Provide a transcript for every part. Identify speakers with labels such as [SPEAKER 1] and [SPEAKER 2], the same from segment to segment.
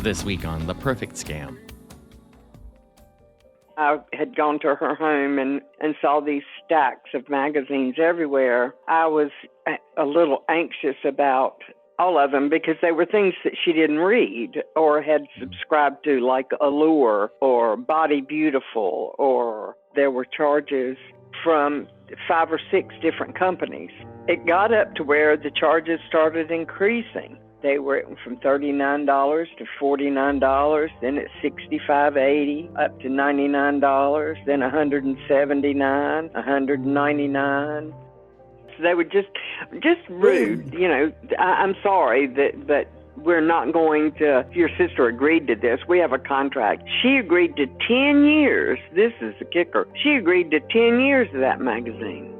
[SPEAKER 1] This week on The Perfect Scam.
[SPEAKER 2] I had gone to her home and saw these stacks of magazines everywhere. I was a little anxious about all of them because they were things that she didn't read or had subscribed to, like Allure or Body Beautiful, or there were charges from 5 or 6 different companies. It got up to where the charges started increasing. They were from $39 to $49, then at $65.80, up to $99, then $179, $199. So they were just rude. You know, I'm sorry that we're not going to, your sister agreed to this. We have a contract. She agreed to 10 years. This is the kicker. She agreed to 10 years of that magazine.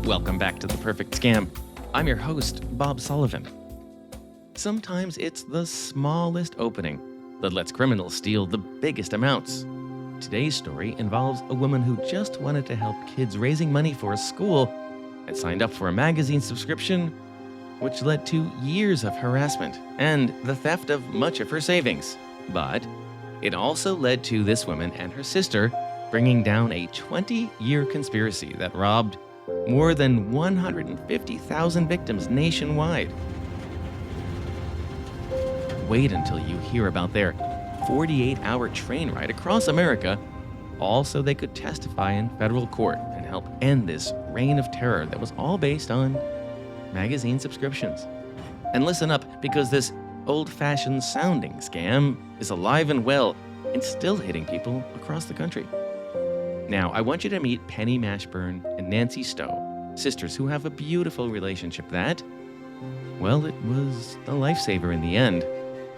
[SPEAKER 1] Welcome back to The Perfect Scam. I'm your host, Bob Sullivan. Sometimes it's the smallest opening that lets criminals steal the biggest amounts. Today's story involves a woman who just wanted to help kids raising money for a school and signed up for a magazine subscription, which led to years of harassment and the theft of much of her savings. But it also led to this woman and her sister bringing down a 20-year conspiracy that robbed more than 150,000 victims nationwide. Wait until you hear about their 48-hour train ride across America, all so they could testify in federal court and help end this reign of terror that was all based on magazine subscriptions. And listen up, because this old-fashioned sounding scam is alive and well and still hitting people across the country. Now, I want you to meet Penny Mashburn and Nancy Stowe, sisters who have a beautiful relationship that, well, it was a lifesaver in the end.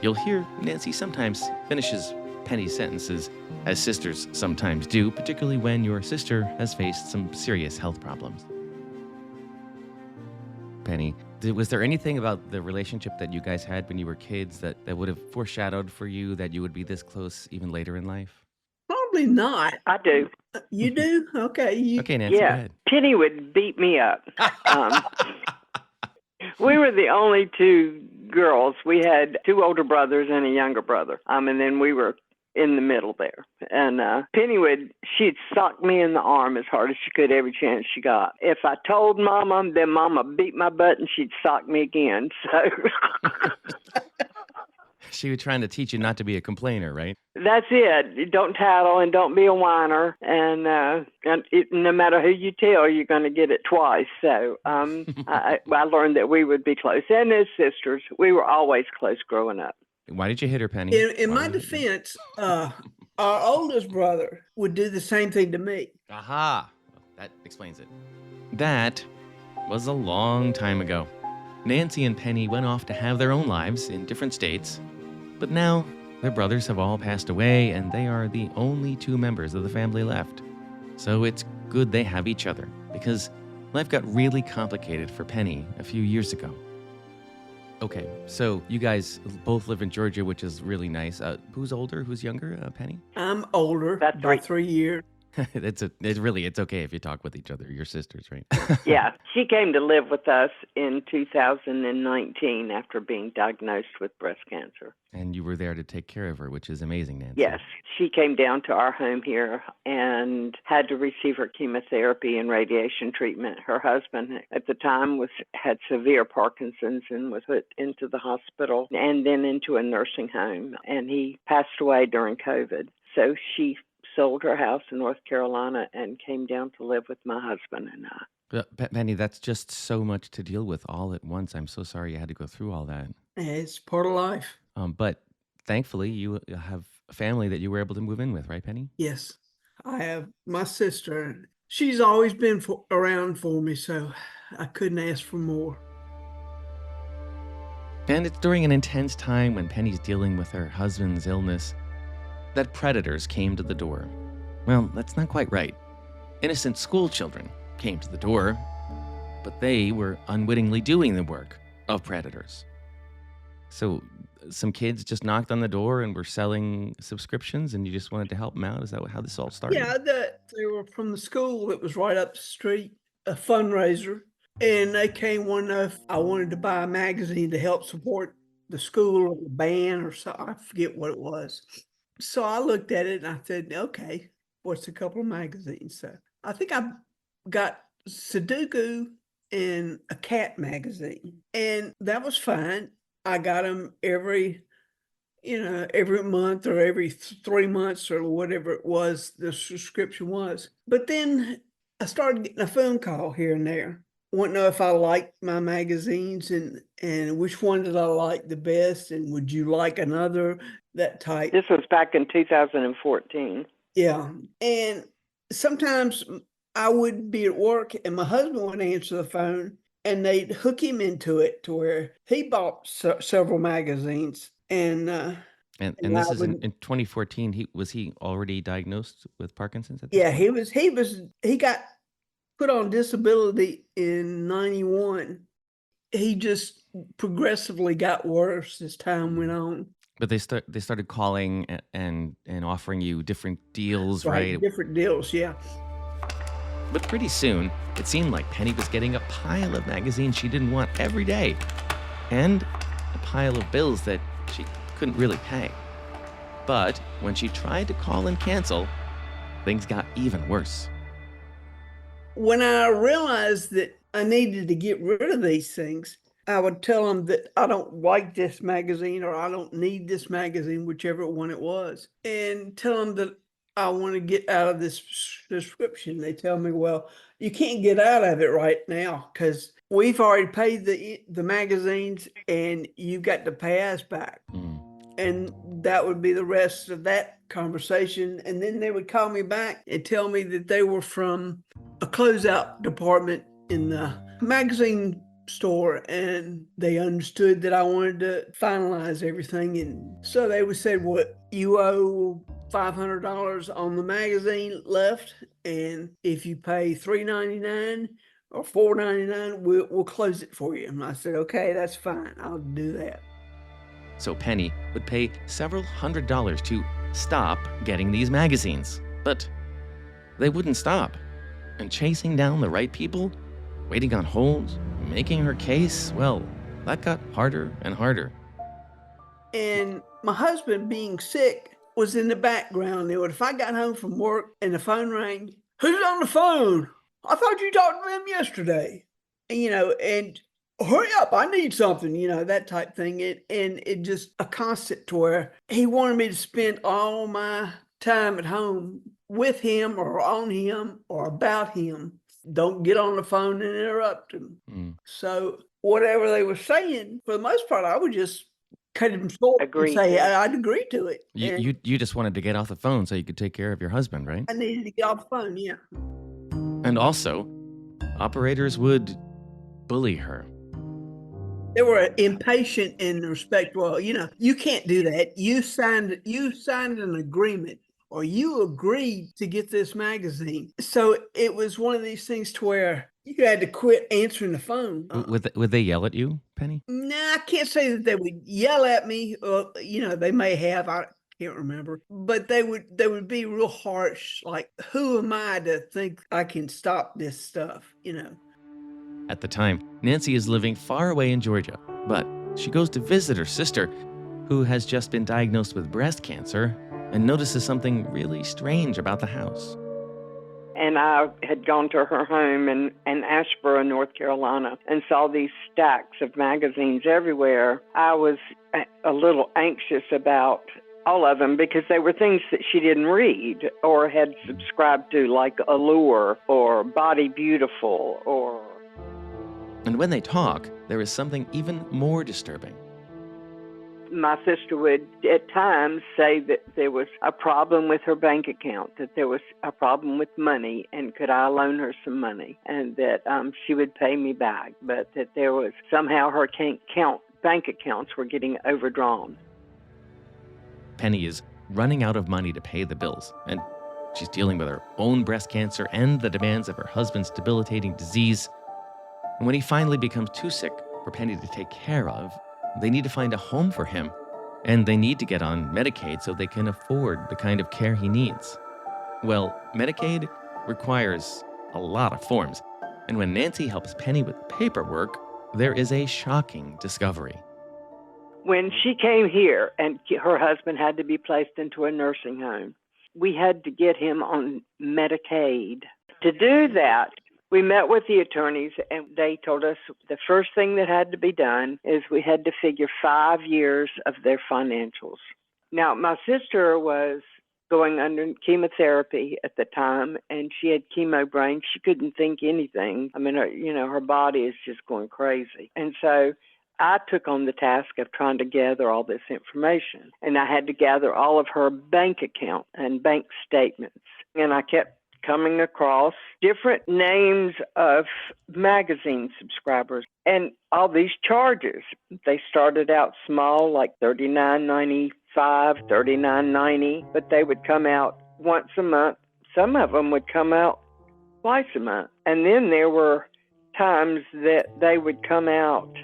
[SPEAKER 1] You'll hear Nancy sometimes finishes Penny's sentences, as sisters sometimes do, particularly when your sister has faced some serious health problems. Penny, was there anything about the relationship that you guys had when you were kids that would have foreshadowed for you that you would be this close even later in life?
[SPEAKER 3] Probably not.
[SPEAKER 2] I do.
[SPEAKER 3] You do? Okay.
[SPEAKER 1] Okay, Nancy, go ahead.
[SPEAKER 2] Penny would beat me up. We were the only 2 girls. We had 2 older brothers and a younger brother. And then we were in the middle there. And Penny she'd sock me in the arm as hard as she could every chance she got. If I told Mama, then Mama beat my butt and she'd sock me again. So
[SPEAKER 1] She was trying to teach you not to be a complainer, right?
[SPEAKER 2] that's it. Don't tattle and don't be a whiner. And no matter who you tell, you're going to get it twice. So I learned that we would be close. And as sisters, we were always close growing up.
[SPEAKER 1] Why did you hit her, Penny?
[SPEAKER 3] In my defense, our oldest brother would do the same thing to me.
[SPEAKER 1] Aha! That explains it. That was a long time ago. Nancy and Penny went off to have their own lives in different states. But now, their brothers have all passed away, and they are the only 2 members of the family left. So it's good they have each other, because life got really complicated for Penny a few years ago. Okay, so you guys both live in Georgia, which is really nice. Who's older? Who's younger, Penny?
[SPEAKER 3] I'm older by 3 years.
[SPEAKER 1] It's okay if you talk with each other. You're sisters, right?
[SPEAKER 2] Yeah. She came to live with us in 2019 after being diagnosed with breast cancer.
[SPEAKER 1] And you were there to take care of her, which is amazing, Nancy.
[SPEAKER 2] Yes. She came down to our home here and had to receive her chemotherapy and radiation treatment. Her husband at the time had severe Parkinson's and was put into the hospital and then into a nursing home. And he passed away during COVID. So she sold her house in North Carolina and came down to live with my husband and I.
[SPEAKER 1] But Penny, that's just so much to deal with all at once. I'm so sorry you had to go through all that.
[SPEAKER 3] It's part of life.
[SPEAKER 1] But thankfully, you have a family that you were able to move in with, right, Penny?
[SPEAKER 3] Yes. I have my sister. She's always been around for me, so I couldn't ask for more.
[SPEAKER 1] And it's during an intense time when Penny's dealing with her husband's illness that predators came to the door. Well, that's not quite right. Innocent school children came to the door, but they were unwittingly doing the work of predators. So some kids just knocked on the door and were selling subscriptions, and you just wanted to help them out? Is that how this all started?
[SPEAKER 3] Yeah, they were from the school that was right up the street, a fundraiser. And they came one know if I wanted to buy a magazine to help support the school or the band or so. I forget what it was. So I looked at it and I said, okay, what's a couple of magazines? So I think I got Sudoku and a cat magazine, and that was fine. I got them every month or every 3 months or whatever it was the subscription was. But then I started getting a phone call here and there. Want to know if I liked my magazines and which one did I like the best, and would you like another, that type.
[SPEAKER 2] This was back in 2014.
[SPEAKER 3] Yeah. And sometimes I would be at work and my husband would answer the phone and they'd hook him into it to where he bought several magazines. And
[SPEAKER 1] And
[SPEAKER 3] and I
[SPEAKER 1] this is
[SPEAKER 3] would,
[SPEAKER 1] in 2014. Was he already diagnosed with Parkinson's at this
[SPEAKER 3] yeah,
[SPEAKER 1] point?
[SPEAKER 3] he got put on disability in 91. He just progressively got worse as time went on.
[SPEAKER 1] But they started calling and offering you different deals,
[SPEAKER 3] Right,
[SPEAKER 1] right?
[SPEAKER 3] different deals, yeah.
[SPEAKER 1] But pretty soon, it seemed like Penny was getting a pile of magazines she didn't want every day, and a pile of bills that she couldn't really pay. But when she tried to call and cancel, things got even worse.
[SPEAKER 3] When I realized that I needed to get rid of these things, I would tell them that I don't like this magazine or I don't need this magazine, whichever one it was, and tell them that I want to get out of this subscription. They tell me, well, you can't get out of it right now because we've already paid the magazines and you've got to pay us back.
[SPEAKER 1] Mm.
[SPEAKER 3] And that would be the rest of that conversation. And then they would call me back and tell me that they were from a closeout department in the magazine store and they understood that I wanted to finalize everything. And so they would say, well, you owe $500 on the magazine left. And if you pay $3.99 or $4.99, we'll close it for you. And I said, okay, that's fine. I'll do that.
[SPEAKER 1] So Penny would pay several $100s to stop getting these magazines. But they wouldn't stop. And chasing down the right people, waiting on hold, making her case, well, that got harder and harder.
[SPEAKER 3] And my husband, being sick, was in the background. If I got home from work and the phone rang, who's on the phone? I thought you talked to them yesterday. And hurry up, I need something, that type thing. And it just a constant to where he wanted me to spend all my time at home with him or on him or about him. Don't get on the phone and interrupt him.
[SPEAKER 1] Mm.
[SPEAKER 3] So whatever they were saying, for the most part, I would just cut him short and say I'd agree to it.
[SPEAKER 1] You just wanted to get off the phone so you could take care of your husband, right?
[SPEAKER 3] I needed to get off the phone, yeah.
[SPEAKER 1] And also, operators would bully her.
[SPEAKER 3] They were impatient in respect. Well, you can't do that. You signed an agreement or you agreed to get this magazine. So it was one of these things to where you had to quit answering the phone.
[SPEAKER 1] Would they yell at you, Penny?
[SPEAKER 3] Nah, I can't say that they would yell at me. They may have. I can't remember. But they would be real harsh. Like, who am I to think I can stop this stuff?
[SPEAKER 1] At the time, Nancy is living far away in Georgia, but she goes to visit her sister, who has just been diagnosed with breast cancer, and notices something really strange about the house.
[SPEAKER 2] And I had gone to her home in Asheboro, North Carolina, and saw these stacks of magazines everywhere. I was a little anxious about all of them because they were things that she didn't read or had subscribed to, like Allure or Body Beautiful or...
[SPEAKER 1] And when they talk, there is something even more disturbing.
[SPEAKER 2] My sister would at times say that there was a problem with her bank account, that there was a problem with money, and could I loan her some money, and that she would pay me back, but that there was somehow her bank accounts were getting overdrawn.
[SPEAKER 1] Penny is running out of money to pay the bills, and she's dealing with her own breast cancer and the demands of her husband's debilitating disease. And when he finally becomes too sick for Penny to take care of, they need to find a home for him, and they need to get on Medicaid so they can afford the kind of care he needs. Well, Medicaid requires a lot of forms, And when Nancy helps Penny with paperwork, there is a shocking discovery.
[SPEAKER 2] When she came here and her husband had to be placed into a nursing home, we had to get him on Medicaid. To do that, we met with the attorneys and they told us the first thing that had to be done is we had to figure 5 years of their financials. Now, my sister was going under chemotherapy at the time, and she had chemo brain. She couldn't think anything. I mean, her body is just going crazy. And so I took on the task of trying to gather all this information, and I had to gather all of her bank account and bank statements. And I kept coming across different names of magazine subscribers and all these charges. They started out small, like $39.95, $39.90, but they would come out once a month. Some of them would come out twice a month. And then there were times that they would come out,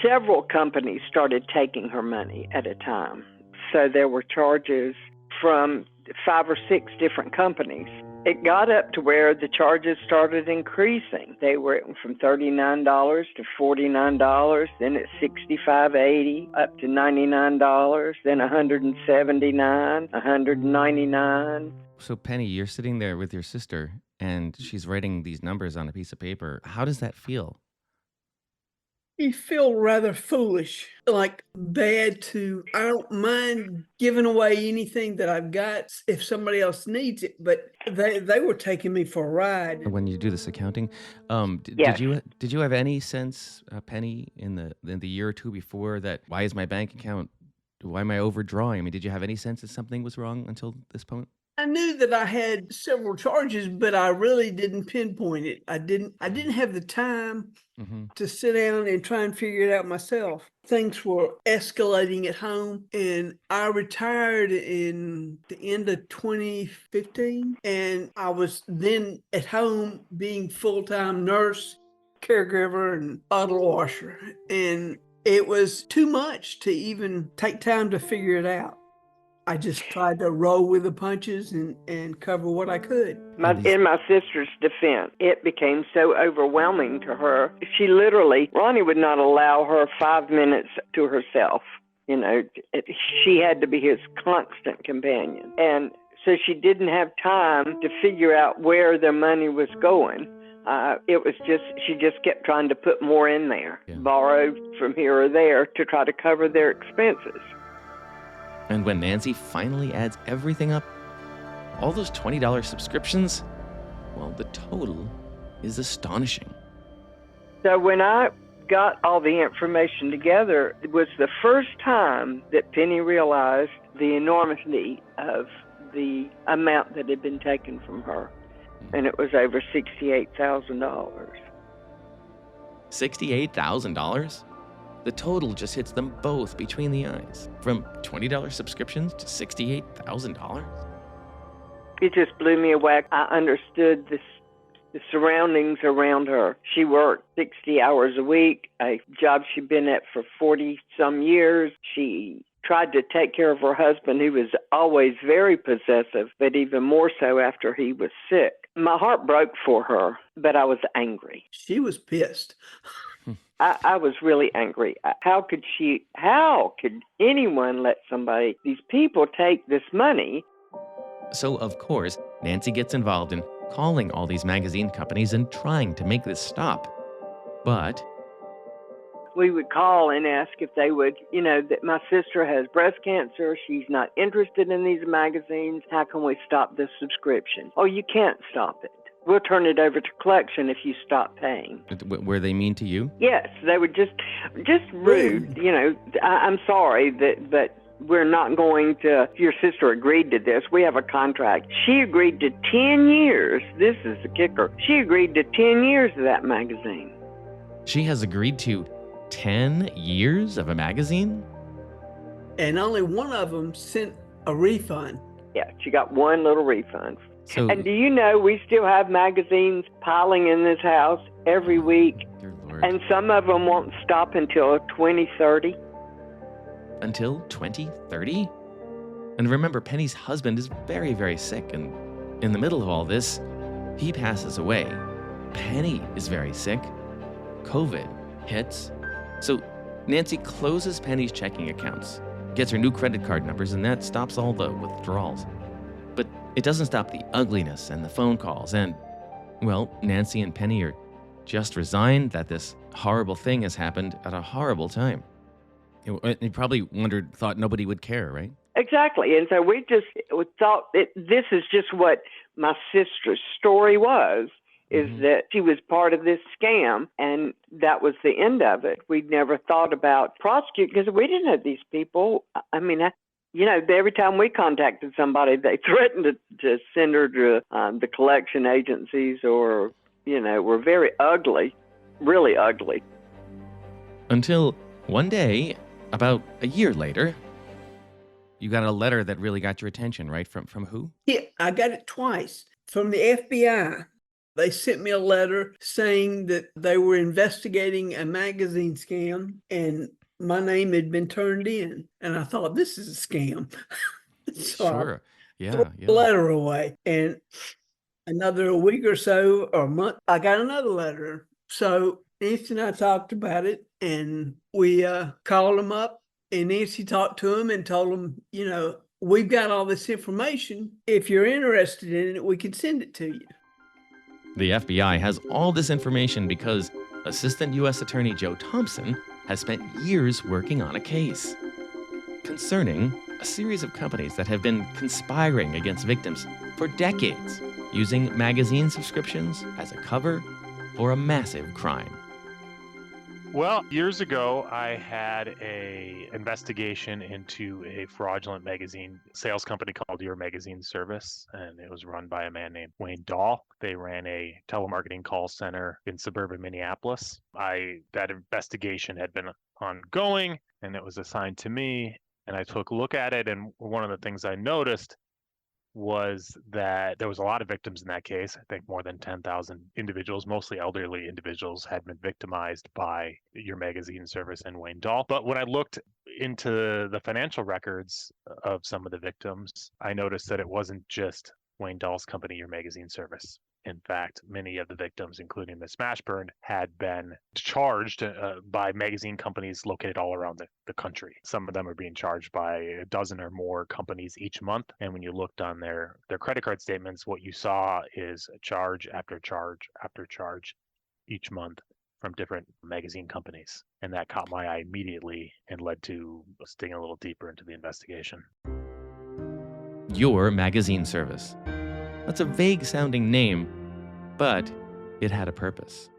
[SPEAKER 2] several companies started taking her money at a time. So there were charges from 5 or 6 different companies. It got up to where the charges started increasing. They were from $39 to $49, then at $65.80, up to $99, then $179, $199.
[SPEAKER 1] So Penny, you're sitting there with your sister and she's writing these numbers on a piece of paper. How does that feel?
[SPEAKER 3] You feel rather foolish, like bad to, I don't mind giving away anything that I've got if somebody else needs it, but they were taking me for a ride.
[SPEAKER 1] When you do this accounting,
[SPEAKER 2] Yes.
[SPEAKER 1] did you have any sense, Penny, in the year or two before that why is my bank account, why am I overdrawing? I mean, did you have any sense that something was wrong until this point?
[SPEAKER 3] I knew that I had several charges, but I really didn't pinpoint it. I didn't have the time to sit down and try and figure it out myself. Things were escalating at home, and I retired in the end of 2015, and I was then at home being full-time nurse, caregiver, and bottle washer, and it was too much to even take time to figure it out. I just tried to roll with the punches and cover what I could.
[SPEAKER 2] In my sister's defense, it became so overwhelming to her. Ronnie would not allow her 5 minutes to herself. She had to be his constant companion. And so she didn't have time to figure out where their money was going. She just kept trying to put more in there, borrowed from here or there to try to cover their expenses.
[SPEAKER 1] And when Nancy finally adds everything up, all those $20 subscriptions, well, the total is astonishing.
[SPEAKER 2] So when I got all the information together, it was the first time that Penny realized the enormity of the amount that had been taken from her. And it was over $68,000.
[SPEAKER 1] $68,000? The total just hits them both between the eyes. From $20 subscriptions to $68,000?
[SPEAKER 2] It just blew me away. I understood the surroundings around her. She worked 60 hours a week, a job she'd been at for 40-some years. She tried to take care of her husband, who was always very possessive, but even more so after he was sick. My heart broke for her, but I was angry.
[SPEAKER 3] She was pissed.
[SPEAKER 2] I was really angry. How could anyone let these people take this money?
[SPEAKER 1] So, of course, Nancy gets involved in calling all these magazine companies and trying to make this stop. But
[SPEAKER 2] we would call and ask if they would, that my sister has breast cancer. She's not interested in these magazines. How can we stop this subscription? Oh, you can't stop it. We'll turn it over to collection if you stop paying.
[SPEAKER 1] Were they mean to you?
[SPEAKER 2] Yes, they were just rude. I'm sorry but we're not going to. Your sister agreed to this. We have a contract. She agreed to 10 years. This is the kicker. She agreed to 10 years of that magazine.
[SPEAKER 1] She has agreed to 10 years of a magazine?
[SPEAKER 3] And only one of them sent a refund.
[SPEAKER 2] Yeah, she got one little refund.
[SPEAKER 1] So,
[SPEAKER 2] and do you know we still have magazines piling in this house every week?
[SPEAKER 1] Dear Lord.
[SPEAKER 2] And some of them won't stop until 2030.
[SPEAKER 1] Until 2030? And remember, Penny's husband is very, very sick, and in the middle of all this, he passes away. Penny is very sick. COVID hits. So Nancy closes Penny's checking accounts, gets her new credit card numbers, and that stops all the withdrawals. But it doesn't stop the ugliness and the phone calls. And, well, Nancy and Penny are just resigned that this horrible thing has happened at a horrible time. You probably thought nobody would care, right?
[SPEAKER 2] Exactly. And so we just thought that this is just what my sister's story was, is that she was part of this scam, and that was the end of it. We'd never thought about prosecuting because we didn't have these people. I mean, every time we contacted somebody, they threatened to send her to the collection agencies or, were very ugly, really ugly.
[SPEAKER 1] Until one day, about a year later, you got a letter that really got your attention, right? From who?
[SPEAKER 3] Yeah, I got it twice from the FBI. They sent me a letter saying that they were investigating a magazine scam and my name had been turned in. And I thought, this is a scam. So
[SPEAKER 1] Sure.
[SPEAKER 3] I threw the letter away. And another week or so or a month, I got another letter. So Nancy and I talked about it and we called them up, and Nancy talked to them and told them, we've got all this information. If you're interested in it, we can send it to you.
[SPEAKER 1] The FBI has all this information because Assistant U.S. Attorney Joe Thompson has spent years working on a case concerning a series of companies that have been conspiring against victims for decades, using magazine subscriptions as a cover for a massive crime.
[SPEAKER 4] Well, years ago, I had a investigation into a fraudulent magazine sales company called Your Magazine Service, and it was run by a man named Wayne Dahl. They ran a telemarketing call center in suburban Minneapolis. That investigation had been ongoing, and it was assigned to me, and I took a look at it, and one of the things I noticed was that there was a lot of victims in that case. I think more than 10,000 individuals, mostly elderly individuals, had been victimized by Your Magazine Service and Wayne Dahl. But when I looked into the financial records of some of the victims, I noticed that it wasn't just Wayne Dahl's company, Your Magazine Service. In fact, many of the victims, including Miss Mashburn, had been charged by magazine companies located all around the country. Some of them are being charged by a dozen or more companies each month. And when you looked on their credit card statements, what you saw is charge after charge after charge each month from different magazine companies. And that caught my eye immediately and led to us digging a little deeper into the investigation.
[SPEAKER 1] Your Magazine Service. That's a vague sounding name, but it had a purpose.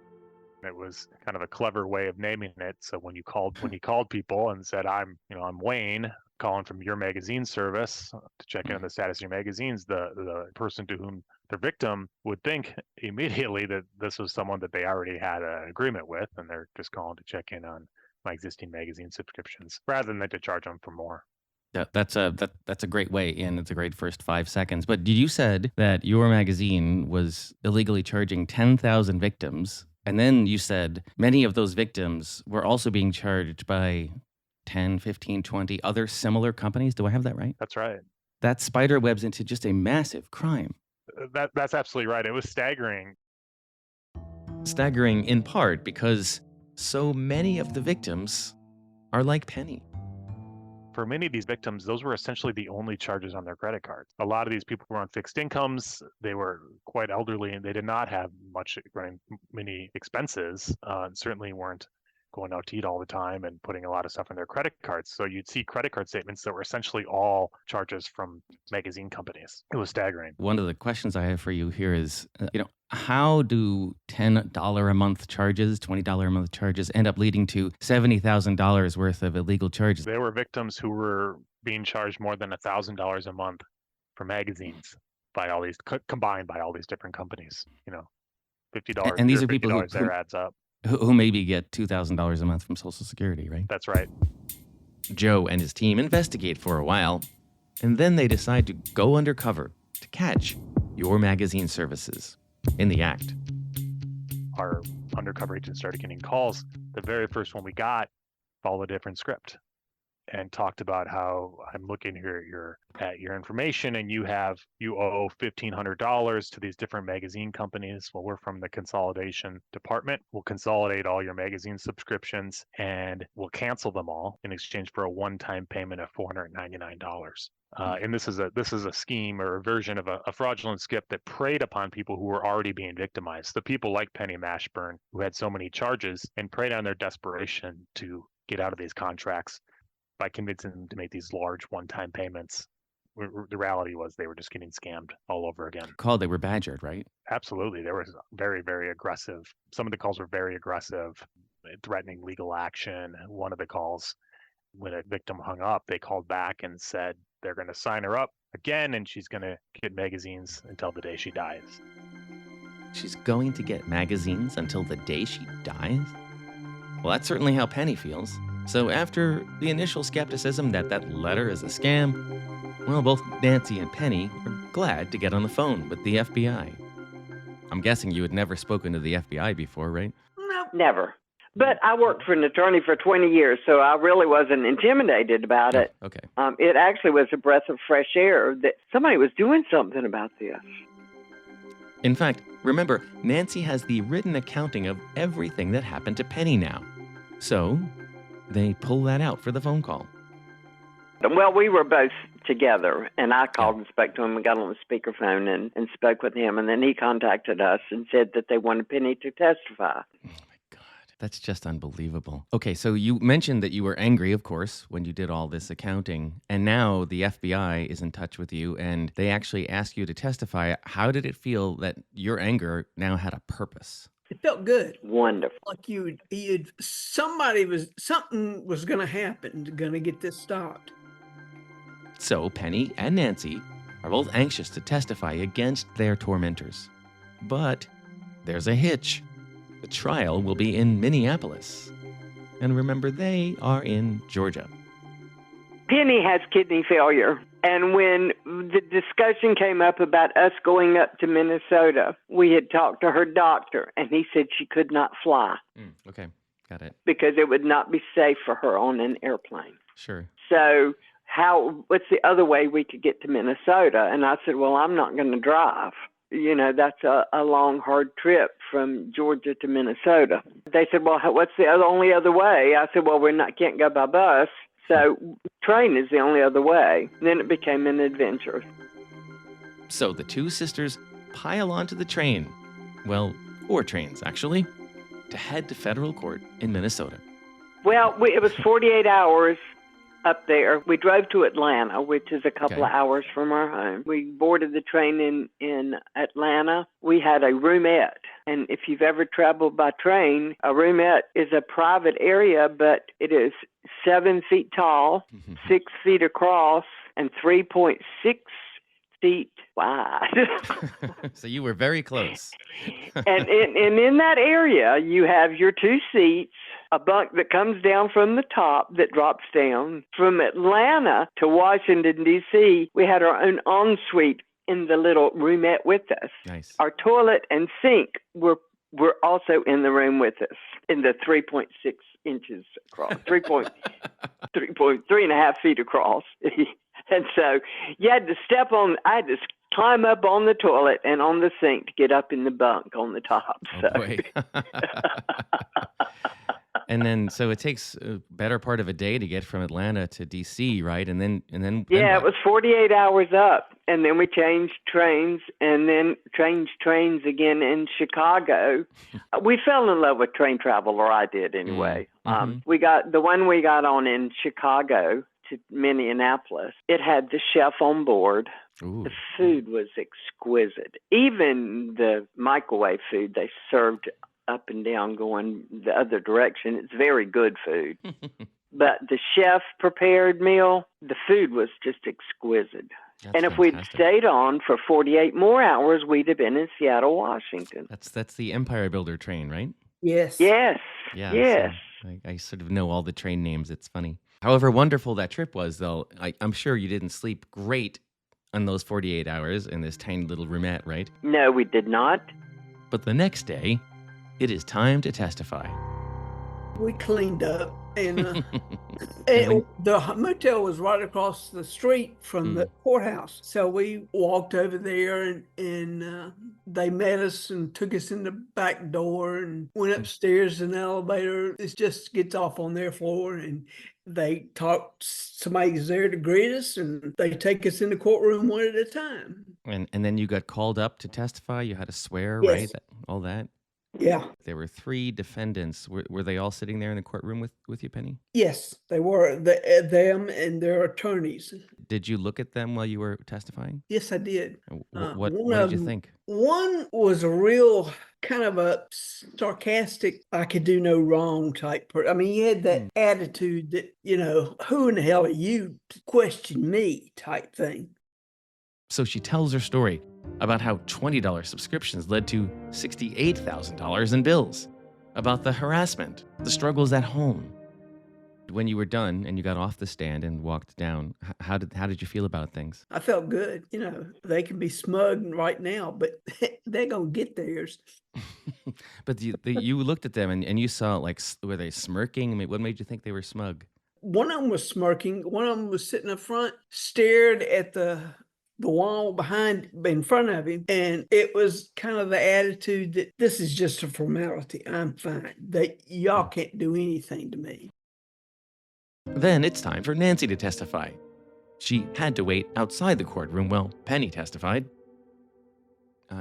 [SPEAKER 4] It was kind of a clever way of naming it. So when he called people and said, I'm Wayne, calling from Your Magazine Service to check in on the status of your magazines, the person to whom the victim would think immediately that this was someone that they already had an agreement with, and they're just calling to check in on my existing magazine subscriptions rather than to charge them for more.
[SPEAKER 1] That's a great way in. It's a great first 5 seconds. But you said that your magazine was illegally charging 10,000 victims. And then you said many of those victims were also being charged by 10, 15, 20 other similar companies. Do I have that right?
[SPEAKER 4] That's right.
[SPEAKER 1] That spider webs into just a massive crime.
[SPEAKER 4] That's absolutely right. It was staggering.
[SPEAKER 1] Staggering in part because so many of the victims are like Penny.
[SPEAKER 4] For many of these victims, those were essentially the only charges on their credit cards. A lot of these people were on fixed incomes. They were quite elderly, and they did not have many expenses, and certainly weren't going out to eat all the time and putting a lot of stuff on their credit cards. So you'd see credit card statements that were essentially all charges from magazine companies. It was staggering.
[SPEAKER 1] One of the questions I have for you here is, how do $10 a month charges, $20 a month charges end up leading to $70,000 worth of illegal charges?
[SPEAKER 4] There were victims who were being charged more than $1,000 a month for magazines by all these combined by all these different companies. $50.
[SPEAKER 1] And these are people who
[SPEAKER 4] there adds up.
[SPEAKER 1] Who maybe get $2,000 a month from Social Security, right?
[SPEAKER 4] That's right.
[SPEAKER 1] Joe and his team investigate for a while, and then they decide to go undercover to catch Your Magazine Services in the act.
[SPEAKER 4] Our undercover agents started getting calls. The very first one we got followed a different script. and talked about how I'm looking here at your information, and you owe $1,500 to these different magazine companies. Well, we're from the consolidation department. We'll consolidate all your magazine subscriptions and we'll cancel them all in exchange for a one-time payment of $499. And this is a scheme or a version of a fraudulent skip that preyed upon people who were already being victimized. The people like Penny Mashburn, who had so many charges, and preyed on their desperation to get out of these contracts by convincing them to make these large one-time payments. The reality was they were just getting scammed all over again.
[SPEAKER 1] They were badgered, right?
[SPEAKER 4] Absolutely. There was very, very aggressive. Some of the calls were very aggressive, threatening legal action. One of the calls, when a victim hung up, they called back and said they're going to sign her up again and she's going to get magazines until the day she dies.
[SPEAKER 1] She's going to get magazines until the day she dies? Well, that's certainly how Penny feels. So after the initial skepticism that letter is a scam, well, both Nancy and Penny are glad to get on the phone with the FBI. I'm guessing you had never spoken to the FBI before, right?
[SPEAKER 2] No, never. But I worked for an attorney for 20 years, so I really wasn't intimidated about it.
[SPEAKER 1] Okay.
[SPEAKER 2] It actually was a breath of fresh air that somebody was doing something about this.
[SPEAKER 1] In fact, remember, Nancy has the written accounting of everything that happened to Penny now. So they pull that out for the phone call.
[SPEAKER 2] Well, we were both together, and I called and spoke to him and got on the speakerphone and spoke with him, and then he contacted us and said that they wanted Penny to testify.
[SPEAKER 1] Oh, my God. That's just unbelievable. Okay, so you mentioned that you were angry, of course, when you did all this accounting, and now the FBI is in touch with you, and they actually ask you to testify. How did it feel that your anger now had a purpose?
[SPEAKER 3] It felt good.
[SPEAKER 2] Wonderful.
[SPEAKER 3] Like something was going to happen, going to get this stopped.
[SPEAKER 1] So Penny and Nancy are both anxious to testify against their tormentors. But there's a hitch. The trial will be in Minneapolis. And remember, they are in Georgia.
[SPEAKER 2] Penny has kidney failure. And when the discussion came up about us going up to Minnesota, we had talked to her doctor, and he said she could not fly.
[SPEAKER 1] Okay, got it.
[SPEAKER 2] Because it would not be safe for her on an airplane.
[SPEAKER 1] Sure.
[SPEAKER 2] So what's the other way we could get to Minnesota? And I said, well, I'm not going to drive. You know, that's a long, hard trip from Georgia to Minnesota. They said, well, what's the only other way? I said, well, can't go by bus. So train is the only other way. Then it became an adventure.
[SPEAKER 1] So the two sisters pile onto the train. Well, 4 trains, actually, to head to federal court in Minnesota.
[SPEAKER 2] Well, it was 48 hours up there. We drove to Atlanta, which is a couple of hours from our home. We boarded the train in Atlanta. We had a roomette. And if you've ever traveled by train, a roomette is a private area, but it is 7 feet tall, 6 feet across, and 3.6 feet wide.
[SPEAKER 1] So you were very close.
[SPEAKER 2] and in that area, you have your 2 seats, a bunk that comes down from the top that drops down. From Atlanta to Washington, D.C., we had our own ensuite in the little roomette with us.
[SPEAKER 1] Nice.
[SPEAKER 2] Our toilet and sink were also in the room with us in the 3.6 inches across, 3.5 feet across. And so I had to climb up on the toilet and on the sink to get up in the bunk on the top.
[SPEAKER 1] Oh, boy. And then, so it takes a better part of a day to get from Atlanta to D.C., right? And then.
[SPEAKER 2] Yeah, it was 48 hours up, and then we changed trains, and then changed trains again in Chicago. We fell in love with train travel, or I did anyway. We got the one we got on in Chicago to Minneapolis. It had the chef on board. Ooh. The food was exquisite. Even the microwave food they served up and down going the other direction. It's very good food. But the chef prepared meal, the food was just exquisite.
[SPEAKER 1] That's
[SPEAKER 2] and if
[SPEAKER 1] fantastic.
[SPEAKER 2] We'd stayed on for 48 more hours, we'd have been in Seattle, Washington.
[SPEAKER 1] That's the Empire Builder train, right?
[SPEAKER 3] Yes.
[SPEAKER 2] Yes.
[SPEAKER 1] Yeah.
[SPEAKER 2] Yes.
[SPEAKER 1] So I sort of know all the train names. It's funny. However wonderful that trip was, though, I'm sure you didn't sleep great on those 48 hours in this tiny little roomette, right?
[SPEAKER 2] No, we did not.
[SPEAKER 1] But the next day, it is time to testify.
[SPEAKER 3] We cleaned up. And
[SPEAKER 1] And when
[SPEAKER 3] the motel was right across the street from the courthouse. So we walked over there and they met us and took us in the back door and went upstairs in the elevator. It just gets off on their floor and they talk, somebody's there to greet us and they take us in the courtroom one at a time.
[SPEAKER 1] and then you got called up to testify. You had to swear,
[SPEAKER 3] Yes.
[SPEAKER 1] right? All that.
[SPEAKER 3] Yeah.
[SPEAKER 1] There were 3 defendants. Were they all sitting there in the courtroom with you, Penny?
[SPEAKER 3] Yes, they were them and their attorneys.
[SPEAKER 1] Did you look at them while you were testifying?
[SPEAKER 3] Yes, I did.
[SPEAKER 1] What
[SPEAKER 3] One
[SPEAKER 1] did
[SPEAKER 3] of
[SPEAKER 1] you
[SPEAKER 3] them-
[SPEAKER 1] think?
[SPEAKER 3] One was a real kind of a sarcastic, I could do no wrong type person. I mean, he had that attitude that, who in the hell are you to question me type thing.
[SPEAKER 1] So she tells her story about how $20 subscriptions led to $68,000 in bills, about the harassment, the struggles at home. When you were done and you got off the stand and walked down, how did you feel about things?
[SPEAKER 3] I felt good. They can be smug right now, but they're going to get theirs.
[SPEAKER 1] But you looked at them and you saw, like, were they smirking? I mean, what made you think they were smug?
[SPEAKER 3] One of them was smirking. One of them was sitting up front, stared at the wall in front of him. And it was kind of the attitude that this is just a formality. I'm fine. Y'all can't do anything to me.
[SPEAKER 1] Then it's time for Nancy to testify. She had to wait outside the courtroom while Penny testified.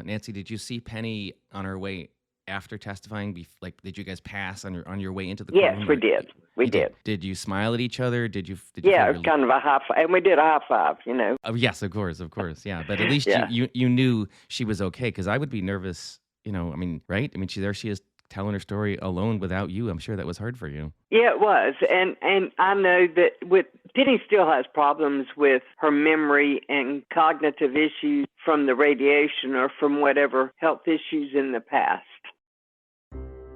[SPEAKER 1] Nancy, did you see Penny on her way after testifying? Did you guys pass on your way into the courtroom?
[SPEAKER 2] Yes, we did. We did.
[SPEAKER 1] Did you smile at each other? Did you
[SPEAKER 2] Yeah,
[SPEAKER 1] feel
[SPEAKER 2] it was kind of a high five. And we did a high five,
[SPEAKER 1] Oh, yes, of course, yeah. But at least
[SPEAKER 2] Yeah.
[SPEAKER 1] you knew she was okay, because I would be nervous, I mean, right? I mean, she is telling her story alone without you. I'm sure that was hard for you.
[SPEAKER 2] Yeah, it was. And I know that Penny still has problems with her memory and cognitive issues from the radiation or from whatever health issues in the past.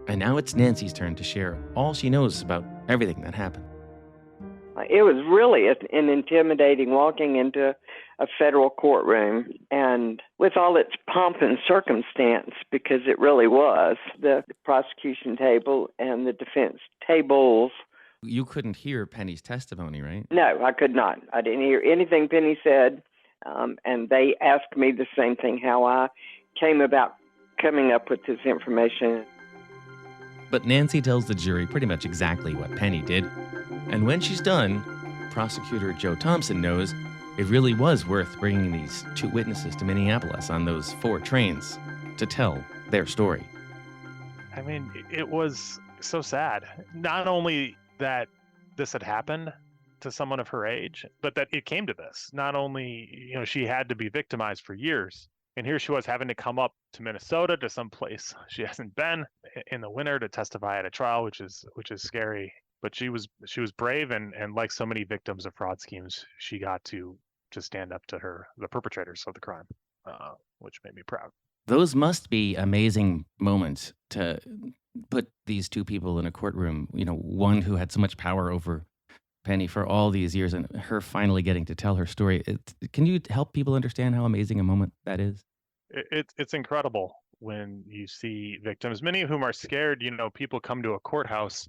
[SPEAKER 1] And now it's Nancy's turn to share all she knows about everything that happened.
[SPEAKER 2] It was really an intimidating walking into a federal courtroom, and with all its pomp and circumstance, because it really was, the prosecution table and the defense tables.
[SPEAKER 1] You couldn't hear Penny's testimony, right?
[SPEAKER 2] No, I could not. I didn't hear anything Penny said, and they asked me the same thing, how I came about coming up with this information.
[SPEAKER 1] But Nancy tells the jury pretty much exactly what Penny did. And when she's done, prosecutor Joe Thompson knows it really was worth bringing these 2 witnesses to Minneapolis on those 4 trains to tell their story.
[SPEAKER 4] I mean, it was so sad. Not only that this had happened to someone of her age, but that it came to this. Not only, she had to be victimized for years, and here she was having to come up to Minnesota, to some place she hasn't been in the winter, to testify at a trial, which is scary. But she was brave, and like so many victims of fraud schemes, she got to stand up to the perpetrators of the crime, which made me proud.
[SPEAKER 1] Those must be amazing moments to put these 2 people in a courtroom, one who had so much power over Penny for all these years and her finally getting to tell her story. Can you help people understand how amazing a moment that is?
[SPEAKER 4] It's incredible when you see victims, many of whom are scared. People come to a courthouse.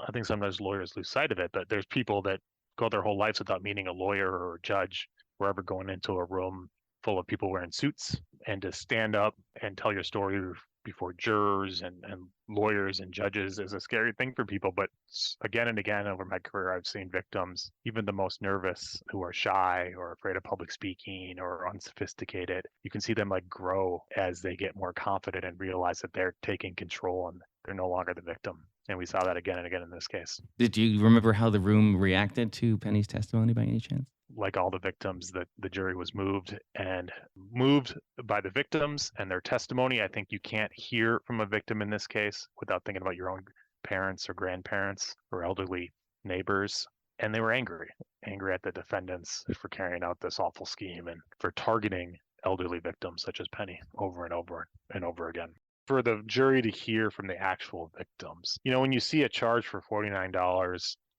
[SPEAKER 4] I think sometimes lawyers lose sight of it, but there's people that go their whole lives without meeting a lawyer or a judge. We're ever going into a room full of people wearing suits, and to stand up and tell your story before jurors and lawyers and judges is a scary thing for people. But again and again over my career, I've seen victims, even the most nervous, who are shy or afraid of public speaking or unsophisticated. You can see them grow as they get more confident and realize that they're taking control and they're no longer the victim. And we saw that again and again in this case.
[SPEAKER 1] Did you remember how the room reacted to Penny's testimony by any chance?
[SPEAKER 4] Like all the victims, the jury was moved by the victims and their testimony. I think you can't hear from a victim in this case without thinking about your own parents or grandparents or elderly neighbors. And they were angry at the defendants for carrying out this awful scheme and for targeting elderly victims such as Penny over and over and over again. For the jury to hear from the actual victims, when you see a charge for $49,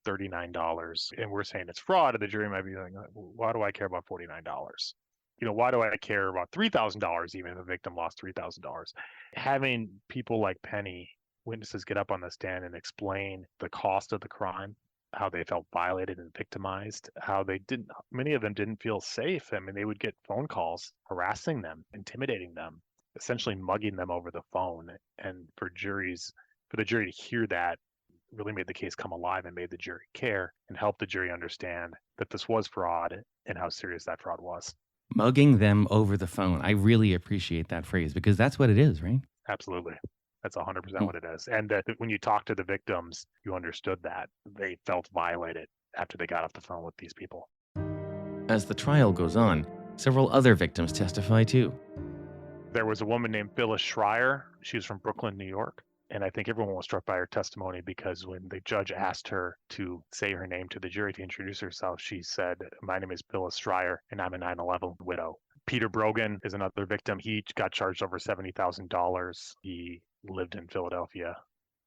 [SPEAKER 4] $39, and we're saying it's fraud, and the jury might be like, why do I care about $49? Why do I care about $3,000 even if the victim lost $3,000? Having people like Penny witnesses get up on the stand and explain the cost of the crime, how they felt violated and victimized, how many of them didn't feel safe. I mean, they would get phone calls harassing them, intimidating them, essentially mugging them over the phone. And for the jury to hear that really made the case come alive and made the jury care and helped the jury understand that this was fraud and how serious that fraud was.
[SPEAKER 1] Mugging them over the phone. I really appreciate that phrase because that's what it is, right?
[SPEAKER 4] Absolutely. That's 100% what it is. And that when you talk to the victims, you understood that they felt violated after they got off the phone with these people.
[SPEAKER 1] As the trial goes on, several other victims testify too.
[SPEAKER 4] There was a woman named Phyllis Schreier. She was from Brooklyn, New York. And I think everyone was struck by her testimony because when the judge asked her to say her name to the jury to introduce herself, she said, "My name is Phyllis Schreier, and I'm a 9/11 widow." Peter Brogan is another victim. He got charged over $70,000. He lived in Philadelphia,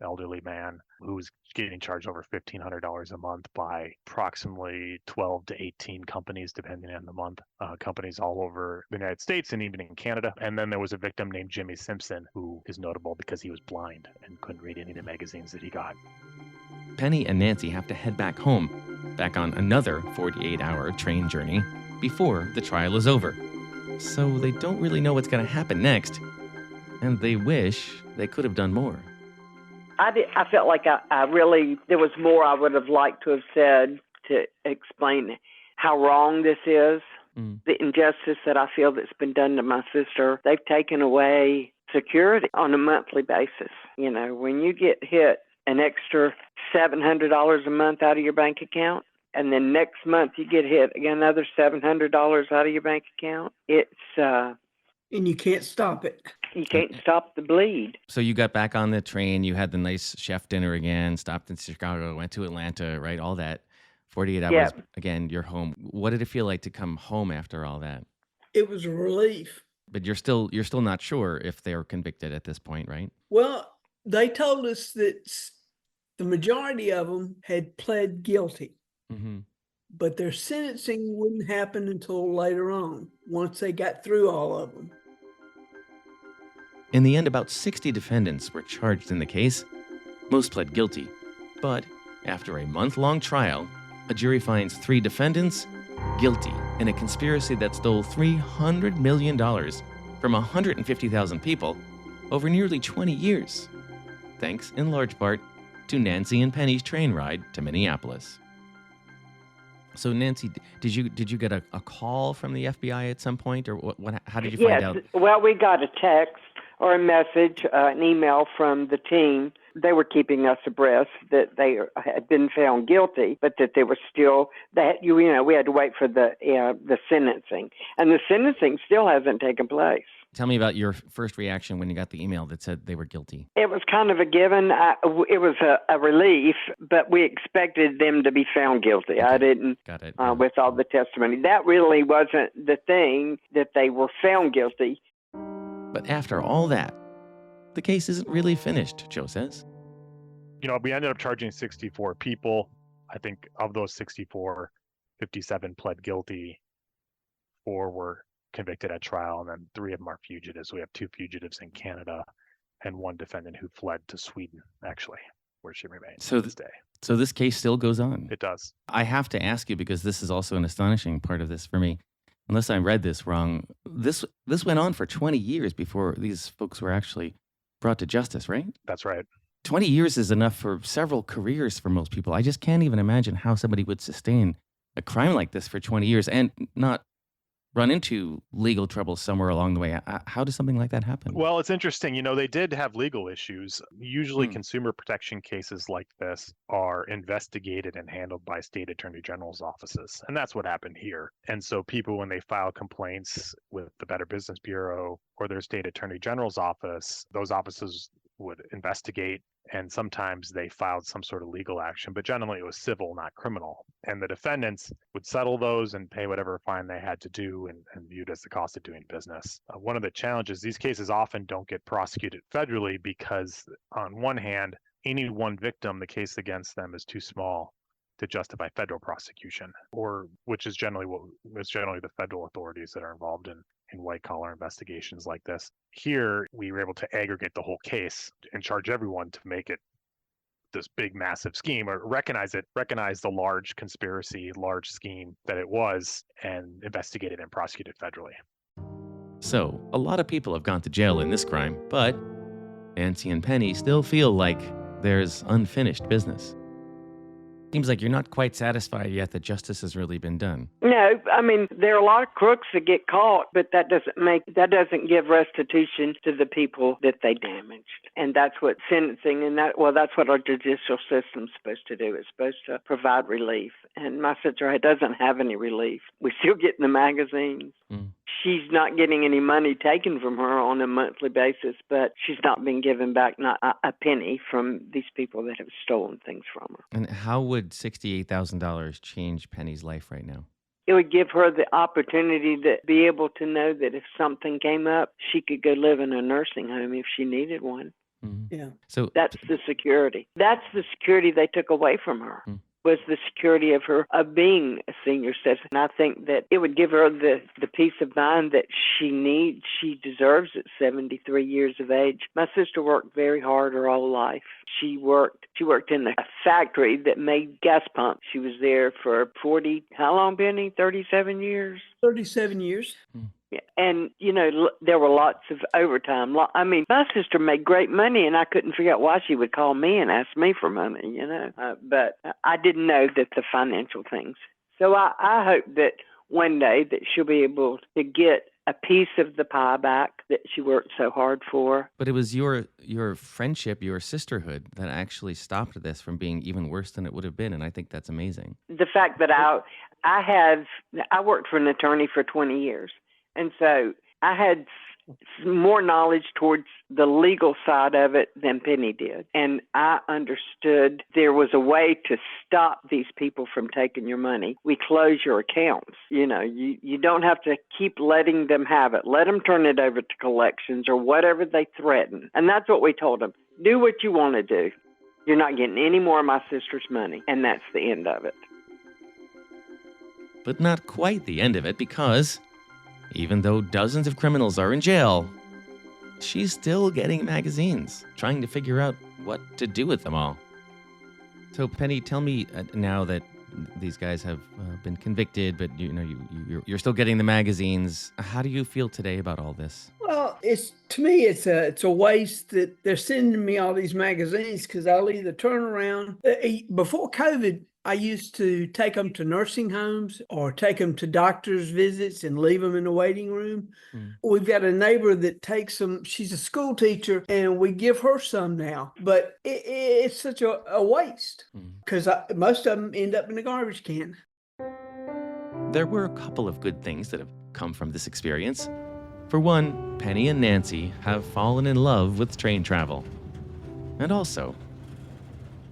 [SPEAKER 4] elderly man who was getting charged over $1,500 a month by approximately 12 to 18 companies, depending on the month, companies all over the United States and even in Canada. And then there was a victim named Jimmy Simpson, who is notable because he was blind and couldn't read any of the magazines that he got.
[SPEAKER 1] Penny and Nancy have to head back home, back on another 48-hour train journey before the trial is over. So they don't really know what's going to happen next, and they wish they could have done more.
[SPEAKER 2] I felt like there was more I would have liked to have said to explain how wrong this is. The injustice that I feel that's been done to my sister. They've taken away security on a monthly basis. You know, when you get hit an extra $700 a month out of your bank account, and then next month you get hit again another $700 out of your bank account, it's
[SPEAKER 3] And you can't stop it.
[SPEAKER 2] you can't stop the bleed.
[SPEAKER 1] So you got back on the train, you had the nice chef dinner again, stopped in Chicago, went to Atlanta, right? All that. 48 hours, again, you're home. What did it feel like to come home after all that?
[SPEAKER 3] It was a relief.
[SPEAKER 1] But you're still not sure if they were convicted at this point, right?
[SPEAKER 3] Well, they told us that the majority of them had pled guilty, but their sentencing wouldn't happen until later on, once they got through all of them.
[SPEAKER 1] In the end, about 60 defendants were charged in the case. Most pled guilty. But after a month-long trial, a jury finds 3 defendants guilty in a conspiracy that stole $300 million from 150,000 people over nearly 20 years, thanks in large part to Nancy and Penny's train ride to Minneapolis. So Nancy, did you get a call from the FBI at some point, or what? How did you find out?
[SPEAKER 2] Yes, well, we got a text or a message, an email from the team. They were keeping us abreast that they had been found guilty, but that they were still we had to wait for the sentencing, and the sentencing still hasn't taken place.
[SPEAKER 1] Tell me about your first reaction when you got the email that said they were guilty.
[SPEAKER 2] It was kind of a given. It was a relief, but we expected them to be found guilty. Okay. I didn't.
[SPEAKER 1] Got it.
[SPEAKER 2] With all the testimony. That really wasn't the thing, that they were found guilty.
[SPEAKER 1] But after all that, the case isn't really finished, Joe says.
[SPEAKER 4] You know, we ended up charging 64 people. I think of those 64, 57 pled guilty, 4 were convicted at trial, and then 3 of them are fugitives. We have 2 fugitives in Canada and 1 defendant who fled to Sweden, actually, where she remains to this day.
[SPEAKER 1] So this case still goes on.
[SPEAKER 4] It does.
[SPEAKER 1] I have to ask you, because this is also an astonishing part of this for me. Unless I read this wrong, this went on for 20 years before these folks were actually brought to justice, right?
[SPEAKER 4] That's right.
[SPEAKER 1] 20 years is enough for several careers for most people. I just can't even imagine how somebody would sustain a crime like this for 20 years and not run into legal trouble somewhere along the way. How does something like that happen?
[SPEAKER 4] Well, it's interesting. You know, they did have legal issues. Usually consumer protection cases like this are investigated and handled by state attorney general's offices. And that's what happened here. And so people, when they file complaints with the Better Business Bureau or their state attorney general's office, those offices would investigate, and sometimes they filed some sort of legal action, but generally it was civil, not criminal. And the defendants would settle those and pay whatever fine they had to do, and viewed as the cost of doing business. One of the challenges, these cases often don't get prosecuted federally because, on one hand, any one victim, the case against them is too small to justify federal prosecution, or which is generally the federal authorities that are involved in in white collar investigations like this. Here, we were able to aggregate the whole case and charge everyone to make it this big, massive scheme, or recognize the large conspiracy, large scheme that it was, and investigate it and prosecute it federally.
[SPEAKER 1] So, a lot of people have gone to jail in this crime, but Nancy and Penny still feel like there's unfinished business. Seems like you're not quite satisfied yet that justice has really been done.
[SPEAKER 2] No, I mean, there are a lot of crooks that get caught, but that doesn't give restitution to the people that they damaged. And that's what sentencing that's what our judicial system's supposed to do. It's supposed to provide relief. And my sister doesn't have any relief. We still get in the magazines. She's not getting any money taken from her on a monthly basis, but she's not been given back not a penny from these people that have stolen things from her.
[SPEAKER 1] And how would $68,000 change Penny's life right now?
[SPEAKER 2] It would give her the opportunity to be able to know that if something came up, she could go live in a nursing home if she needed one.
[SPEAKER 3] Yeah.
[SPEAKER 1] So
[SPEAKER 2] That's the security. That's the security they took away from her. Was the security of being a senior citizen. And I think that it would give her the peace of mind that she needs, she deserves at 73 years of age. My sister worked very hard her whole life. She worked in a factory that made gas pumps. She was there for how long, Penny? 37 years?
[SPEAKER 3] 37 years.
[SPEAKER 2] Yeah. And, there were lots of overtime. I mean, my sister made great money, and I couldn't figure out why she would call me and ask me for money, But I didn't know that the financial things. So I hope that one day that she'll be able to get a piece of the pie back that she worked so hard for.
[SPEAKER 1] But it was your friendship, your sisterhood, that actually stopped this from being even worse than it would have been, and I think that's amazing.
[SPEAKER 2] The fact that I worked for an attorney for 20 years. And so I had more knowledge towards the legal side of it than Penny did. And I understood there was a way to stop these people from taking your money. We close your accounts. You don't have to keep letting them have it. Let them turn it over to collections or whatever they threaten. And that's what we told them. Do what you want to do. You're not getting any more of my sister's money. And that's the end of it.
[SPEAKER 1] But not quite the end of it, because even though dozens of criminals are in jail, she's still getting magazines, trying to figure out what to do with them all. So, Penny, tell me now that these guys have been convicted, but you're still getting the magazines. How do you feel today about all this?
[SPEAKER 3] Well, to me, it's a waste that they're sending me all these magazines, because I'll either turn around. Before COVID, I used to take them to nursing homes or take them to doctor's visits and leave them in the waiting room. We've got a neighbor that takes them. She's a school teacher, and we give her some now. But it's such a waste, because most of them end up in the garbage can.
[SPEAKER 1] There were a couple of good things that have come from this experience. For one, Penny and Nancy have fallen in love with train travel. And also,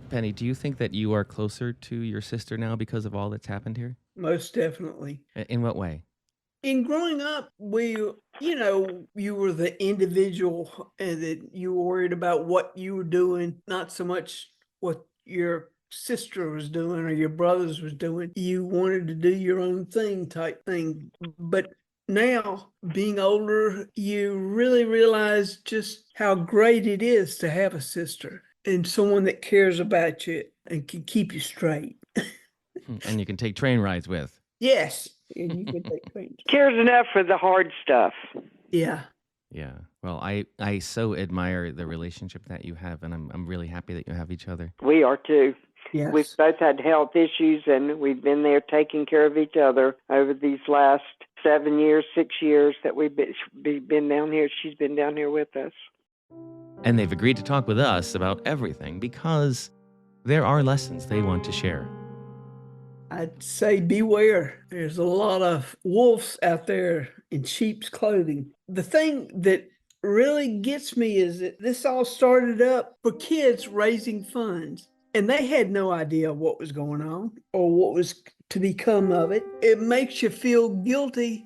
[SPEAKER 1] Penny, do you think that you are closer to your sister now because of all that's happened here?
[SPEAKER 3] Most definitely.
[SPEAKER 1] In what way?
[SPEAKER 3] In growing up, you were the individual, and that you were worried about what you were doing, not so much what your sister was doing or your brothers was doing. You wanted to do your own thing type thing. But now, being older, you really realize just how great it is to have a sister and someone that cares about you and can keep you straight.
[SPEAKER 1] And you can take train rides with.
[SPEAKER 3] Yes. And you can take trains.
[SPEAKER 2] Cares enough for the hard stuff.
[SPEAKER 3] Yeah.
[SPEAKER 1] Yeah. Well, I so admire the relationship that you have, and I'm really happy that you have each other.
[SPEAKER 2] We are too.
[SPEAKER 3] Yes.
[SPEAKER 2] We've both had health issues, and we've been there taking care of each other over these last 6 years that we've been down here. She's been down here with us.
[SPEAKER 1] And they've agreed to talk with us about everything because there are lessons they want to share.
[SPEAKER 3] I'd say beware. There's a lot of wolves out there in sheep's clothing. The thing that really gets me is that this all started up for kids raising funds, and they had no idea what was going on or what was to become of it. It makes you feel guilty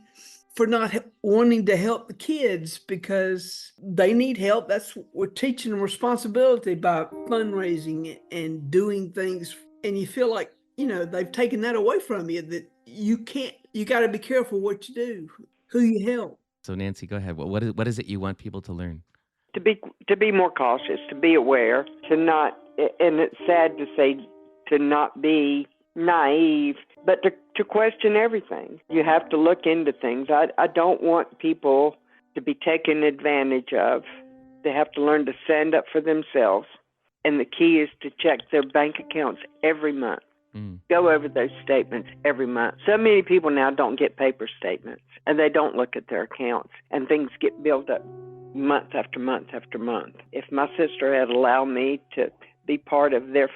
[SPEAKER 3] for not wanting to help the kids because they need help. We're teaching them responsibility by fundraising and doing things. And you feel like, they've taken that away from you, that you got to be careful what you do, who you help.
[SPEAKER 1] So Nancy, go ahead. What is it you want people to learn?
[SPEAKER 2] To be more cautious, to be aware, to not, and it's sad to say, to not be naive, but to question everything. You have to look into things. I don't want people to be taken advantage of. They have to learn to stand up for themselves. And the key is to check their bank accounts every month. Go over those statements every month. So many people now don't get paper statements, and they don't look at their accounts, and things get built up month after month after month. If my sister had allowed me to be part of their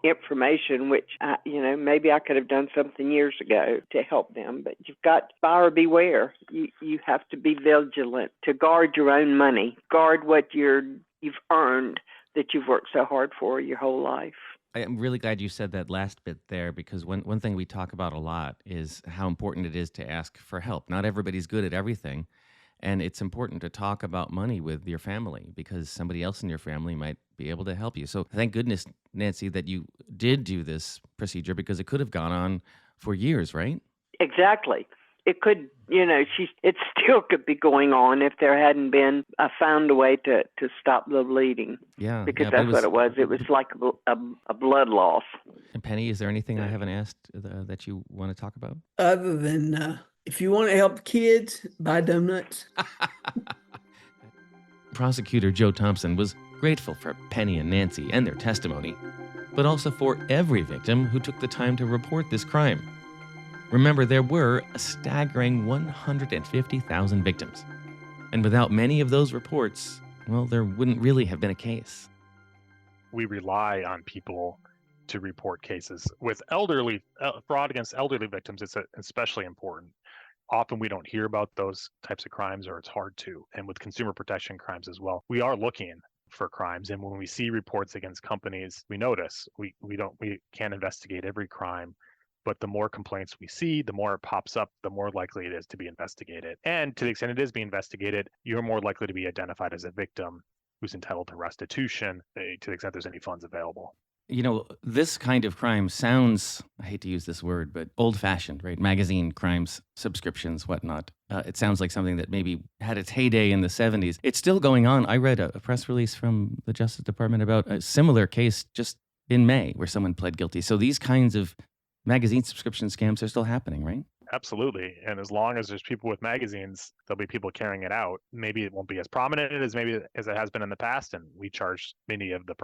[SPEAKER 2] information, which maybe I could have done something years ago to help them, but you've got buyer beware. You have to be vigilant to guard your own money, guard what you've earned that you've worked so hard for your whole life.
[SPEAKER 1] I am really glad you said that last bit there, because one thing we talk about a lot is how important it is to ask for help. Not everybody's good at everything, and it's important to talk about money with your family because somebody else in your family might be able to help you. So thank goodness, Nancy, that you did do this procedure, because it could have gone on for years, right?
[SPEAKER 2] Exactly. It could, it still could be going on if there hadn't been found a way to stop the bleeding.
[SPEAKER 1] Yeah.
[SPEAKER 2] Because
[SPEAKER 1] yeah,
[SPEAKER 2] that's what it was. It was like a blood loss.
[SPEAKER 1] And Penny, is there anything I haven't asked that you want to talk about?
[SPEAKER 3] Other than if you want to help kids, buy donuts.
[SPEAKER 1] Prosecutor Joe Thompson was grateful for Penny and Nancy and their testimony, but also for every victim who took the time to report this crime. Remember, there were a staggering 150,000 victims. And without many of those reports, well, there wouldn't really have been a case.
[SPEAKER 4] We rely on people to report cases. With fraud against elderly victims, it's especially important. Often we don't hear about those types of crimes, or it's hard to. And with consumer protection crimes as well, we are looking for crimes. And when we see reports against companies, we notice. We can't investigate every crime. But the more complaints we see, the more it pops up, the more likely it is to be investigated. And to the extent it is being investigated, you're more likely to be identified as a victim who's entitled to restitution to the extent there's any funds available.
[SPEAKER 1] This kind of crime sounds, I hate to use this word, but old-fashioned, right? Magazine crimes, subscriptions, whatnot. It sounds like something that maybe had its heyday in the 70s. It's still going on. I read a press release from the Justice Department about a similar case just in May where someone pled guilty. So these kinds of magazine subscription scams are still happening, right?
[SPEAKER 4] Absolutely. And as long as there's people with magazines, there'll be people carrying it out. Maybe it won't be as prominent as it has been in the past. And we charge many of the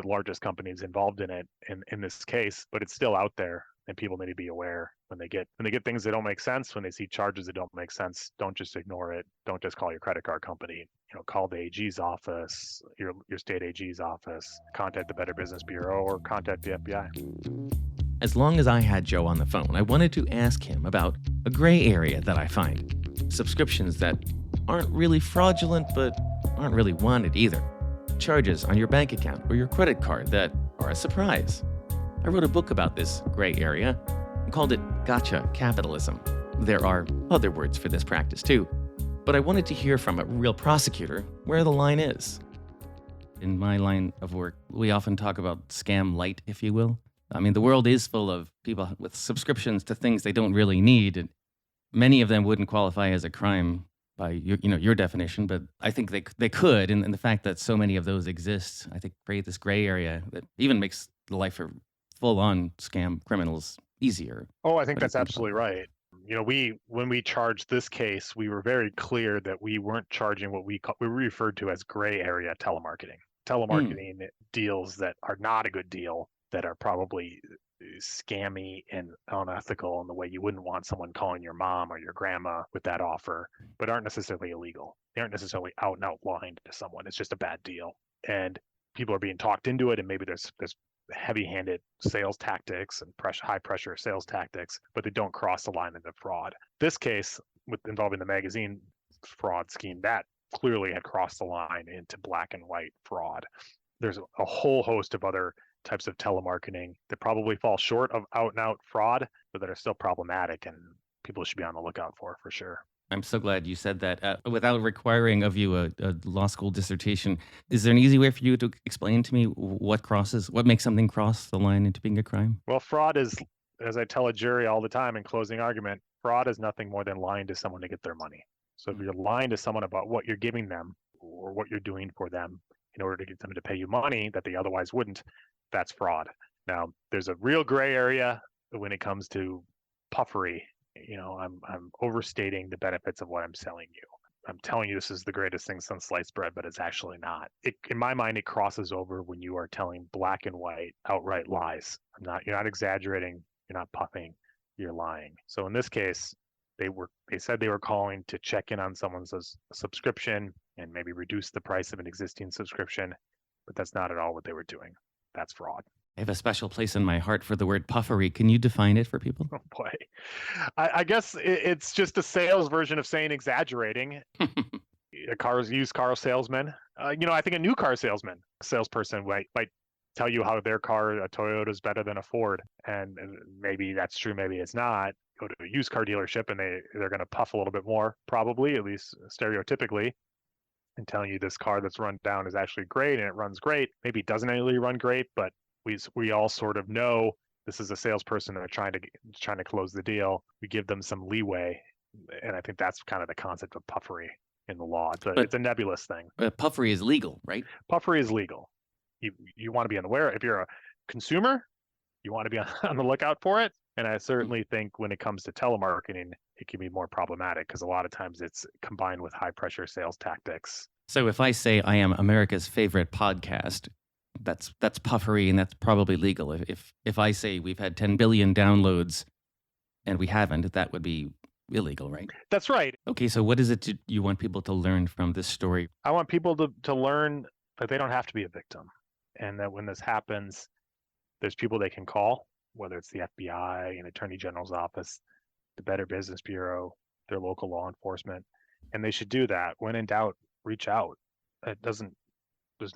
[SPEAKER 4] largest companies involved in it in this case, but it's still out there. And people need to be aware when they get things that don't make sense, when they see charges that don't make sense. Don't just ignore it. Don't just call your credit card company. Call the AG's office, your state AG's office, contact the Better Business Bureau, or contact the FBI.
[SPEAKER 1] As long as I had Joe on the phone, I wanted to ask him about a gray area that I find. Subscriptions that aren't really fraudulent, but aren't really wanted either. Charges on your bank account or your credit card that are a surprise. I wrote a book about this gray area and called it Gotcha Capitalism. There are other words for this practice too, but I wanted to hear from a real prosecutor where the line is. In my line of work, we often talk about scam light, if you will. I mean, the world is full of people with subscriptions to things they don't really need, and many of them wouldn't qualify as a crime by your definition, but I think they could, and the fact that so many of those exist, I think, create this gray area that even makes the life of full-on scam criminals easier.
[SPEAKER 4] Oh, I think that's absolutely right. When we charged this case, we were very clear that we weren't charging what we referred to as gray area telemarketing. Telemarketing deals that are not a good deal, that are probably scammy and unethical in the way you wouldn't want someone calling your mom or your grandma with that offer, but aren't necessarily illegal. They aren't necessarily out and out lying to someone. It's just a bad deal. And people are being talked into it, and maybe there's heavy-handed sales tactics and high-pressure sales tactics, but they don't cross the line into fraud. This case, involving the magazine fraud scheme, that clearly had crossed the line into black and white fraud. There's a whole host of other types of telemarketing that probably fall short of out and out fraud, but that are still problematic, and people should be on the lookout for sure.
[SPEAKER 1] I'm so glad you said that. Without requiring of you a law school dissertation, is there an easy way for you to explain to me what makes something cross the line into being a crime?
[SPEAKER 4] Well, fraud is, as I tell a jury all the time in closing argument, fraud is nothing more than lying to someone to get their money. So if you're lying to someone about what you're giving them or what you're doing for them in order to get them to pay you money that they otherwise wouldn't, that's fraud. Now, there's a real gray area when it comes to puffery. I'm overstating the benefits of what I'm selling you. I'm telling you this is the greatest thing since sliced bread, but it's actually not. In my mind, it crosses over when you are telling black and white outright lies. You're not exaggerating, you're not puffing, you're lying. So in this case, they said they were calling to check in on someone's subscription and maybe reduce the price of an existing subscription, but that's not at all what they were doing. That's fraud.
[SPEAKER 1] I have a special place in my heart for the word puffery. Can you define it for people?
[SPEAKER 4] Oh boy. I guess it's just a sales version of saying exaggerating. Used car salesman. I think a new car salesperson might tell you how their car, a Toyota, is better than a Ford. And maybe that's true, maybe it's not. Go to a used car dealership and they're going to puff a little bit more, probably, at least stereotypically, and telling you this car that's run down is actually great and it runs great. Maybe it doesn't really run great, but we all sort of know this is a salesperson that are trying to close the deal. We give them some leeway, and I think that's kind of the concept of puffery in the law. It's a nebulous thing.
[SPEAKER 1] But puffery is legal, right?
[SPEAKER 4] Puffery is legal. You want to be unaware. If you're a consumer, you want to be on the lookout for it. And I certainly think when it comes to telemarketing, it can be more problematic because a lot of times it's combined with high pressure sales tactics.
[SPEAKER 1] So if I say I am America's favorite podcast, that's puffery, and that's probably legal. If I say we've had 10 billion downloads and we haven't, that would be illegal, right?
[SPEAKER 4] That's right.
[SPEAKER 1] Okay, so what is it you want people to learn from this story?
[SPEAKER 4] I want people to learn that they don't have to be a victim, and that when this happens, there's people they can call, whether it's the FBI, an attorney general's office, the Better Business Bureau, their local law enforcement, and they should do that. When in doubt, reach out. There's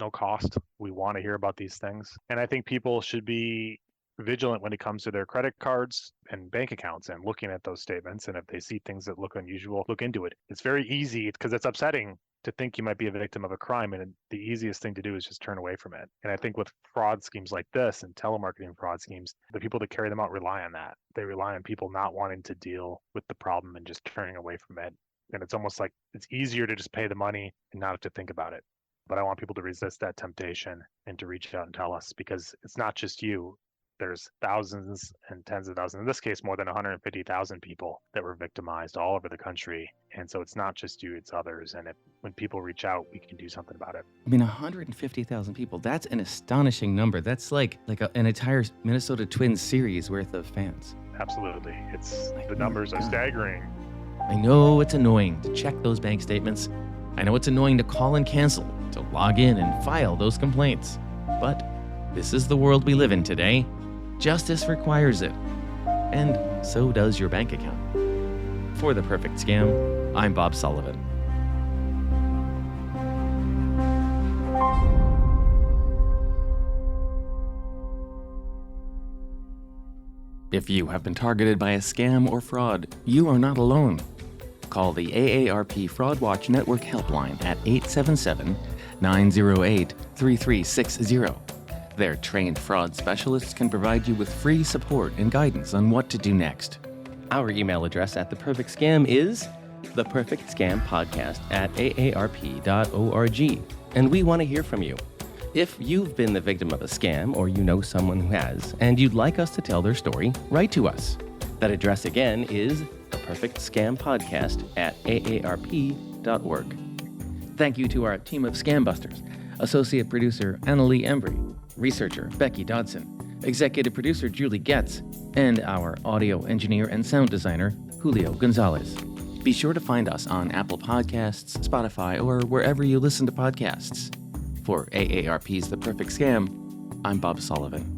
[SPEAKER 4] no cost. We want to hear about these things. And I think people should be vigilant when it comes to their credit cards and bank accounts and looking at those statements. And if they see things that look unusual, look into it. It's very easy because it's upsetting to think you might be a victim of a crime. And the easiest thing to do is just turn away from it. And I think with fraud schemes like this and telemarketing fraud schemes, the people that carry them out rely on that. They rely on people not wanting to deal with the problem and just turning away from it. And it's almost like it's easier to just pay the money and not have to think about it. But I want people to resist that temptation and to reach out and tell us, because it's not just you. There's thousands and tens of thousands, in this case, more than 150,000 people that were victimized all over the country. And so it's not just you, it's others. And when people reach out, we can do something about it.
[SPEAKER 1] I mean, 150,000 people, that's an astonishing number. That's like an entire Minnesota Twins series worth of fans.
[SPEAKER 4] Absolutely. The numbers are staggering.
[SPEAKER 1] I know it's annoying to check those bank statements. I know it's annoying to call and cancel, to log in and file those complaints. But this is the world we live in today. Justice requires it. And so does your bank account. For The Perfect Scam, I'm Bob Sullivan. If you have been targeted by a scam or fraud, you are not alone. Call the AARP Fraud Watch Network helpline at 877-908-3360. Their trained fraud specialists can provide you with free support and guidance on what to do next. Our email address at The Perfect Scam is theperfectscampodcast@aarp.org, and we want to hear from you. If you've been the victim of a scam or you know someone who has, and you'd like us to tell their story, write to us. That address again is theperfectscampodcast@aarp.org. Thank you to our team of Scam Busters, Associate Producer Annalee Embry, Researcher Becky Dodson, Executive Producer Julie Getz, and our audio engineer and sound designer Julio Gonzalez. Be sure to find us on Apple Podcasts, Spotify, or wherever you listen to podcasts. For AARP's The Perfect Scam, I'm Bob Sullivan.